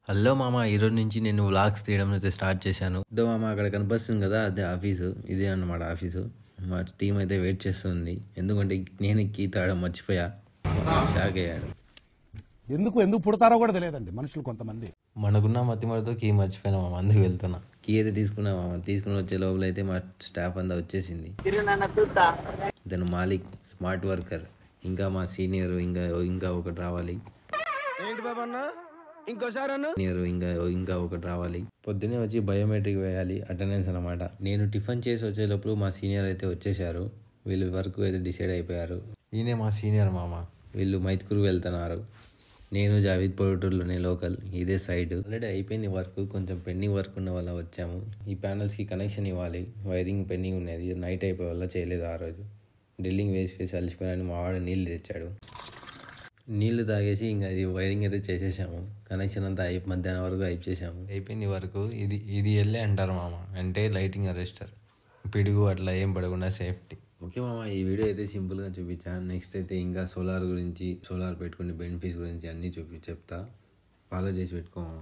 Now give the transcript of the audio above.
Hello మామ, ఈరోజు నుంచి నేను వ్లాగ్స్ తీయడం అయితే స్టార్ట్ చేశాను. ఇదో మామ అక్కడ కనిపిస్తుంది కదా, అదే ఆఫీసు. ఇదే అన్నమాట ఆఫీసు. మా టీం అయితే వెయిట్ చేస్తుంది, ఎందుకంటే నేను కీ తాగడం మర్చిపోయా. షాక్ అయ్యాడు. ఎందుకు పుడతారో కూడా తెలియదండి మనుషులు కొంతమంది. మనకున్న మతిమరతో కీ మర్చిపోయినా మామ, అందుకు వెళ్తున్నా. కీ అయితే తీసుకున్నా మామ. తీసుకుని వచ్చే లోపల అయితే మా స్టాఫ్ అంతా వచ్చేసింది. ఇతను మాలిక్, స్మార్ట్ వర్కర్. ఇంకా మా సీనియర్ ఇంకా ఒకటి రావాలి. ఇంకా ఒకటి రావాలి. పొద్దునే వచ్చి బయోమెట్రిక్ వేయాలి, అటెండెన్స్ అనమాట. నేను టిఫిన్ చేసి వచ్చేటప్పుడు మా సీనియర్ అయితే వచ్చేసారు. వీళ్ళు వర్క్ అయితే డిసైడ్ అయిపోయారు. ఈయనే మా సీనియర్ మామ. వీళ్ళు మైత్కూరు వెళ్తున్నారు. నేను జావేద్ పొడటూరులోనే లోకల్. ఇదే సైడ్. ఆల్రెడీ అయిపోయింది వర్క్, కొంచెం పెండింగ్ వర్క్ ఉన్న వల్ల వచ్చాము. ఈ ప్యానల్స్కి కనెక్షన్ ఇవ్వాలి, వైరింగ్ పెండింగ్ ఉన్నది. నైట్ అయిపోయే వల్ల చేయలేదు ఆ రోజు. డ్రిల్లింగ్ వేసి అలసిపోయాని మా వాడు నీళ్ళు తెచ్చాడు. నీళ్లు తాగేసి ఇంకా ఇది వైరింగ్ అయితే చేసేసాము. కనెక్షన్ అంతా మధ్యాహ్నం వరకు అయిపోయింది వరకు. ఇది వెళ్ళే అంటారు మామ, అంటే లైటింగ్ అరెస్టర్. పిడుగు అట్లా ఏం పడకుండా సేఫ్టీ. ఓకే మామ, ఈ వీడియో అయితే సింపుల్గా చూపించాను. నెక్స్ట్ అయితే ఇంకా సోలార్ పెట్టుకునే బెనిఫిట్స్ గురించి అన్నీ చెప్తా. ఫాలో చేసి పెట్టుకో మామ.